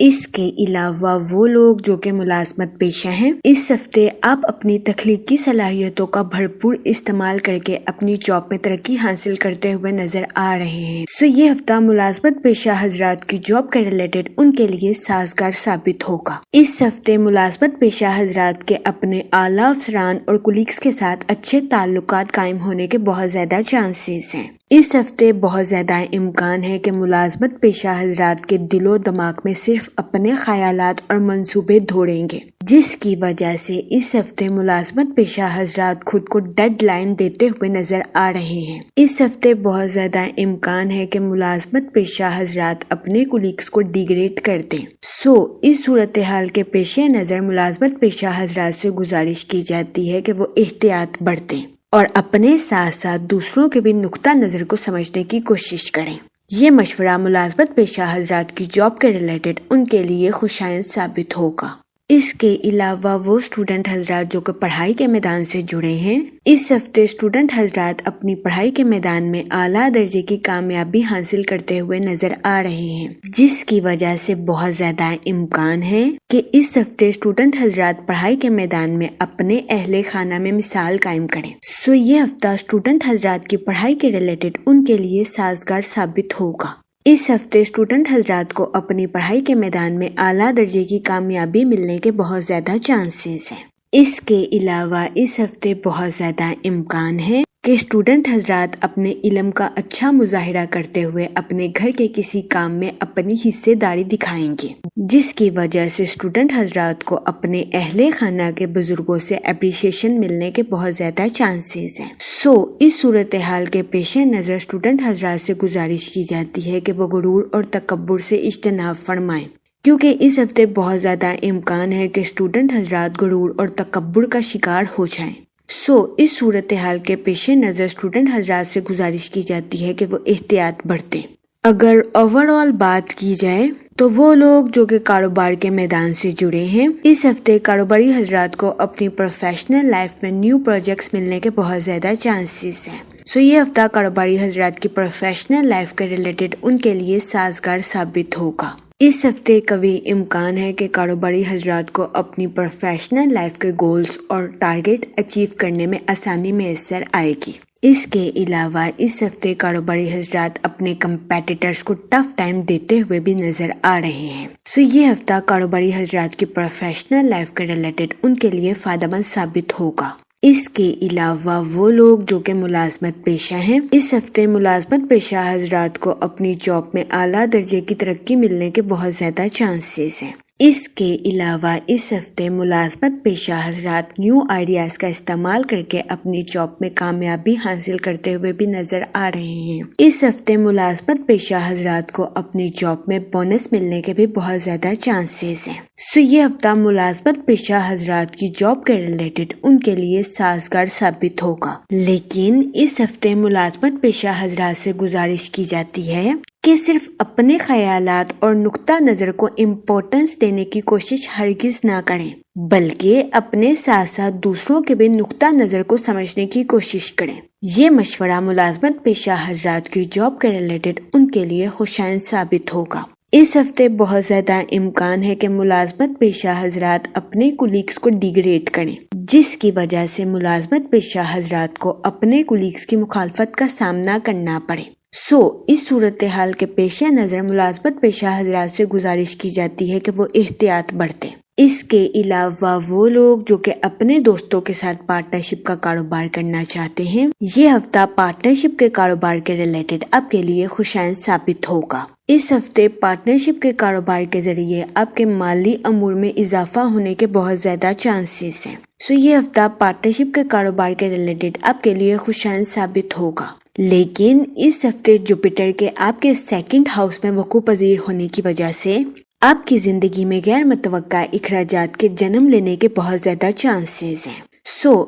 اس کے علاوہ وہ لوگ جو کہ ملازمت پیشہ ہیں، اس ہفتے آپ اپنی تخلیقی صلاحیتوں کا بھرپور استعمال کر کے اپنی جاب میں ترقی حاصل کرتے ہوئے نظر آ رہے ہیں۔ یہ ہفتہ ملازمت پیشہ حضرات کی جاب کے ریلیٹڈ ان کے لیے سازگار ثابت ہوگا۔ اس ہفتے ملازمت پیشہ حضرات کے اپنے اعلیٰ افسران اور کولیگز کے ساتھ اچھے تعلقات قائم ہونے کے بہت زیادہ چانسز ہیں۔ اس ہفتے بہت زیادہ امکان ہے کہ ملازمت پیشہ حضرات کے دل و دماغ میں صرف اپنے خیالات اور منصوبے دوڑیں گے، جس کی وجہ سے اس ہفتے ملازمت پیشہ حضرات خود کو ڈیڈ لائن دیتے ہوئے نظر آ رہے ہیں۔ اس ہفتے بہت زیادہ امکان ہے کہ ملازمت پیشہ حضرات اپنے کولیگز کو ڈیگریڈ کر دیں۔ اس صورتحال کے پیش نظر ملازمت پیشہ حضرات سے گزارش کی جاتی ہے کہ وہ احتیاط برتیں اور اپنے ساتھ ساتھ دوسروں کے بھی نقطہ نظر کو سمجھنے کی کوشش کریں۔ یہ مشورہ ملازمت پیشہ حضرات کی جاب کے ریلیٹڈ ان کے لیے خوشائند ثابت ہوگا۔ اس کے علاوہ وہ اسٹوڈنٹ حضرات جو کہ پڑھائی کے میدان سے جڑے ہیں، اس ہفتے اسٹوڈنٹ حضرات اپنی پڑھائی کے میدان میں اعلیٰ درجے کی کامیابی حاصل کرتے ہوئے نظر آ رہے ہیں، جس کی وجہ سے بہت زیادہ امکان ہے کہ اس ہفتے اسٹوڈنٹ حضرات پڑھائی کے میدان میں اپنے اہل خانہ میں مثال قائم کریں۔ یہ ہفتہ اسٹوڈنٹ حضرات کی پڑھائی کے ریلیٹڈ ان کے لیے سازگار ثابت ہوگا۔ اس ہفتے اسٹوڈنٹ حضرات کو اپنی پڑھائی کے میدان میں اعلیٰ درجے کی کامیابی ملنے کے بہت زیادہ چانسز ہیں۔ اس کے علاوہ اس ہفتے بہت زیادہ امکان ہے کہ اسٹوڈنٹ حضرات اپنے علم کا اچھا مظاہرہ کرتے ہوئے اپنے گھر کے کسی کام میں اپنی حصے داری دکھائیں گے، جس کی وجہ سے اسٹوڈنٹ حضرات کو اپنے اہل خانہ کے بزرگوں سے اپریشیشن ملنے کے بہت زیادہ چانسز ہیں۔ اس صورتحال کے پیش نظر اسٹوڈنٹ حضرات سے گزارش کی جاتی ہے کہ وہ غرور اور تکبر سے اجتناب فرمائیں، کیونکہ اس ہفتے بہت زیادہ امکان ہے کہ اسٹوڈنٹ حضرات غرور اور تکبر کا شکار ہو جائیں۔ اس صورتحال کے پیش نظر اسٹوڈنٹ حضرات سے گزارش کی جاتی ہے کہ وہ احتیاط برتیں۔ اگر اوور آل بات کی جائے تو وہ لوگ جو کہ کاروبار کے میدان سے جڑے ہیں، اس ہفتے کاروباری حضرات کو اپنی پروفیشنل لائف میں نیو پروجیکٹس ملنے کے بہت زیادہ چانسز ہیں۔ یہ ہفتہ کاروباری حضرات کی پروفیشنل لائف کے ریلیٹڈ ان کے لیے سازگار ثابت ہوگا۔ اس ہفتے قوی امکان ہے کہ کاروباری حضرات کو اپنی پروفیشنل لائف کے گولز اور ٹارگٹ اچیو کرنے میں آسانی میسر آئے گی۔ اس کے علاوہ اس ہفتے کاروباری حضرات اپنے کمپیٹیٹرز کو ٹف ٹائم دیتے ہوئے بھی نظر آ رہے ہیں۔ یہ ہفتہ کاروباری حضرات کی پروفیشنل لائف کے ریلیٹڈ ان کے لیے فائدہ مند ثابت ہوگا۔ اس کے علاوہ وہ لوگ جو کہ ملازمت پیشہ ہیں، اس ہفتے ملازمت پیشہ حضرات کو اپنی جاب میں اعلیٰ درجے کی ترقی ملنے کے بہت زیادہ چانسز ہیں۔ اس کے علاوہ اس ہفتے ملازمت پیشہ حضرات نیو آئیڈیاز کا استعمال کر کے اپنی جاب میں کامیابی حاصل کرتے ہوئے بھی نظر آ رہے ہیں۔ اس ہفتے ملازمت پیشہ حضرات کو اپنی جاب میں بونس ملنے کے بھی بہت زیادہ چانسز ہیں۔ یہ ہفتہ ملازمت پیشہ حضرات کی جاب کے ریلیٹڈ ان کے لیے سازگار ثابت ہوگا، لیکن اس ہفتے ملازمت پیشہ حضرات سے گزارش کی جاتی ہے کہ صرف اپنے خیالات اور نقطہ نظر کو امپورٹنس دینے کی کوشش ہرگز نہ کریں، بلکہ اپنے ساتھ ساتھ دوسروں کے بھی نقطہ نظر کو سمجھنے کی کوشش کریں۔ یہ مشورہ ملازمت پیشہ حضرات کی جاب کے ریلیٹڈ ان کے لیے خوشائند ثابت ہوگا۔ اس ہفتے بہت زیادہ امکان ہے کہ ملازمت پیشہ حضرات اپنے کولیگز کو ڈیگریڈ کریں، جس کی وجہ سے ملازمت پیشہ حضرات کو اپنے کولیگز کی مخالفت کا سامنا کرنا پڑے۔ اس صورتحال کے پیش نظر ملازمت پیشہ حضرات سے گزارش کی جاتی ہے کہ وہ احتیاط برتیں۔ اس کے علاوہ وہ لوگ جو کہ اپنے دوستوں کے ساتھ پارٹنرشپ کا کاروبار کرنا چاہتے ہیں، یہ ہفتہ پارٹنرشپ کے کاروبار کے ریلیٹڈ آپ کے لیے خوشائند ثابت ہوگا۔ اس ہفتے پارٹنرشپ کے کاروبار کے ذریعے آپ کے مالی امور میں اضافہ ہونے کے بہت زیادہ چانسز ہیں۔ یہ ہفتہ پارٹنرشپ کے کاروبار کے ریلیٹڈ آپ کے لیے خوشائند ثابت ہوگا، لیکن اس ہفتے جوپیٹر کے آپ کے سیکنڈ ہاؤس میں وقوع پذیر ہونے کی وجہ سے آپ کی زندگی میں غیر متوقع اخراجات کے جنم لینے کے بہت زیادہ چانسز ہیں۔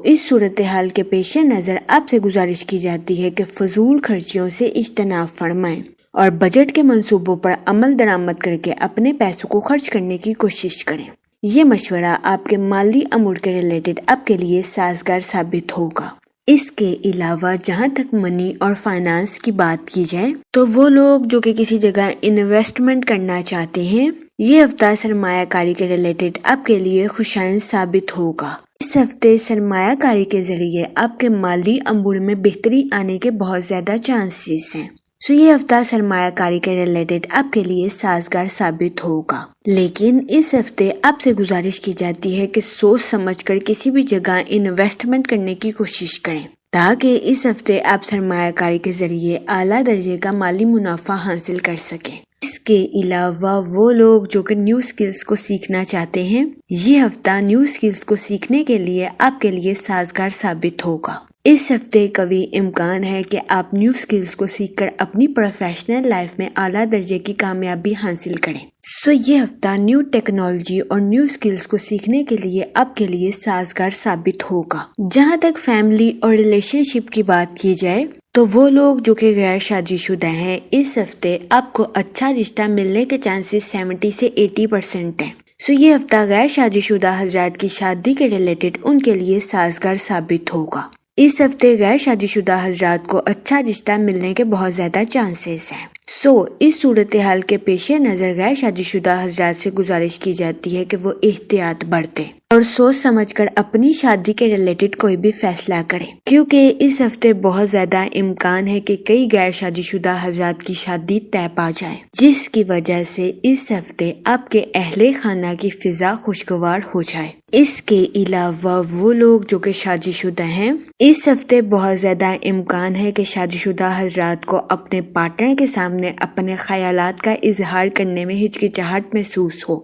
اس صورتحال کے پیش نظر آپ سے گزارش کی جاتی ہے کہ فضول خرچیوں سے اجتناب فرمائیں اور بجٹ کے منصوبوں پر عمل درآمد کر کے اپنے پیسوں کو خرچ کرنے کی کوشش کریں۔ یہ مشورہ آپ کے مالی امور کے ریلیٹڈ آپ کے لیے سازگار ثابت ہوگا۔ اس کے علاوہ جہاں تک منی اور فائنانس کی بات کی جائے تو وہ لوگ جو کہ کسی جگہ انویسٹمنٹ کرنا چاہتے ہیں یہ ہفتہ سرمایہ کاری کے ریلیٹڈ آپ کے لیے خوشائند ثابت ہوگا۔ اس ہفتے سرمایہ کاری کے ذریعے آپ کے مالی امور میں بہتری آنے کے بہت زیادہ چانسز ہیں۔ یہ ہفتہ سرمایہ کاری کے ریلیٹڈ آپ کے لیے سازگار ثابت ہوگا، لیکن اس ہفتے آپ سے گزارش کی جاتی ہے کہ سوچ سمجھ کر کسی بھی جگہ انویسٹمنٹ کرنے کی کوشش کریں تاکہ اس ہفتے آپ سرمایہ کاری کے ذریعے اعلیٰ درجے کا مالی منافع حاصل کر سکیں۔ اس کے علاوہ وہ لوگ جو کہ نیو سکلز کو سیکھنا چاہتے ہیں، یہ ہفتہ نیو سکلز کو سیکھنے کے لیے آپ کے لیے سازگار ثابت ہوگا۔ اس ہفتے قوی امکان ہے کہ آپ نیو سکلز کو سیکھ کر اپنی پروفیشنل لائف میں اعلیٰ درجے کی کامیابی حاصل کریں۔ یہ ہفتہ نیو ٹیکنالوجی اور نیو سکلز کو سیکھنے کے لیے آپ کے لیے سازگار ثابت ہوگا۔ جہاں تک فیملی اور ریلیشن شپ کی بات کی جائے تو وہ لوگ جو کہ غیر شادی شدہ ہیں، اس ہفتے آپ کو اچھا رشتہ ملنے کے چانسز 70 سے 80% ہیں۔ یہ ہفتہ غیر شادی شدہ حضرات کی شادی کے ریلیٹڈ ان کے لیے سازگار ثابت ہوگا۔ اس ہفتے غیر شادی شدہ حضرات کو اچھا رشتہ ملنے کے بہت زیادہ چانسز ہیں۔ اس صورتحال کے پیش نظر غیر شادی شدہ حضرات سے گزارش کی جاتی ہے کہ وہ احتیاط برتیں اور سوچ سمجھ کر اپنی شادی کے ریلیٹڈ کوئی بھی فیصلہ کریں، کیونکہ اس ہفتے بہت زیادہ امکان ہے کہ کئی غیر شادی شدہ حضرات کی شادی طے پا جائے، جس کی وجہ سے اس ہفتے آپ کے اہل خانہ کی فضا خوشگوار ہو جائے۔ اس کے علاوہ وہ لوگ جو کہ شادی شدہ ہیں، اس ہفتے بہت زیادہ امکان ہے کہ شادی شدہ حضرات کو اپنے پارٹنر کے سامنے اپنے خیالات کا اظہار کرنے میں ہچکچاہٹ محسوس ہو۔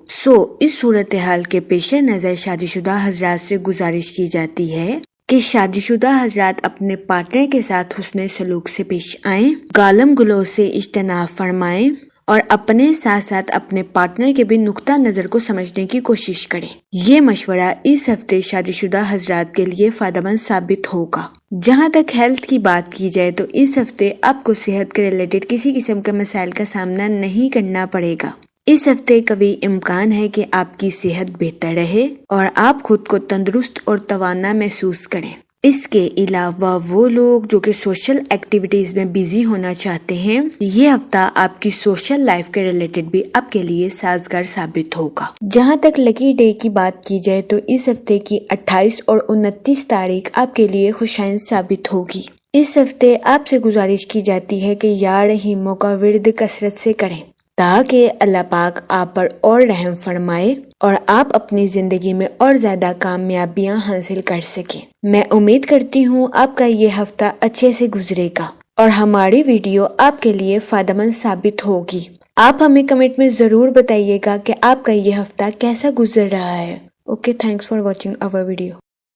اس صورتحال کے پیش نظر شادی شدہ حضرات سے گزارش کی جاتی ہے کہ شادی شدہ حضرات اپنے پارٹنر کے ساتھ حسن سلوک سے پیش آئیں، گالم گلوچ سے اجتناب فرمائیں اور اپنے ساتھ ساتھ اپنے پارٹنر کے بھی نقطہ نظر کو سمجھنے کی کوشش کریں۔ یہ مشورہ اس ہفتے شادی شدہ حضرات کے لیے فائدہ مند ثابت ہوگا۔ جہاں تک ہیلتھ کی بات کی جائے تو اس ہفتے آپ کو صحت کے ریلیٹڈ کسی قسم کے مسائل کا سامنا نہیں کرنا پڑے گا۔ اس ہفتے قوی امکان ہے کہ آپ کی صحت بہتر رہے اور آپ خود کو تندرست اور توانا محسوس کریں۔ اس کے علاوہ وہ لوگ جو کہ سوشل ایکٹیویٹیز میں بیزی ہونا چاہتے ہیں، یہ ہفتہ آپ کی سوشل لائف کے ریلیٹڈ بھی آپ کے لیے سازگار ثابت ہوگا۔ جہاں تک لکی ڈے کی بات کی جائے تو اس ہفتے کی 28 اور 29 تاریخ آپ کے لیے خوشائند ثابت ہوگی۔ اس ہفتے آپ سے گزارش کی جاتی ہے کہ یا رحیموں کا ورد کثرت سے کریں تاکہ اللہ پاک آپ پر اور رحم فرمائے اور آپ اپنی زندگی میں اور زیادہ کامیابیاں حاصل کر سکیں۔ میں امید کرتی ہوں آپ کا یہ ہفتہ اچھے سے گزرے گا اور ہماری ویڈیو آپ کے لیے فائدہ مند ثابت ہوگی۔ آپ ہمیں کمنٹ میں ضرور بتائیے گا کہ آپ کا یہ ہفتہ کیسا گزر رہا ہے۔ Okay, thanks for watching our video.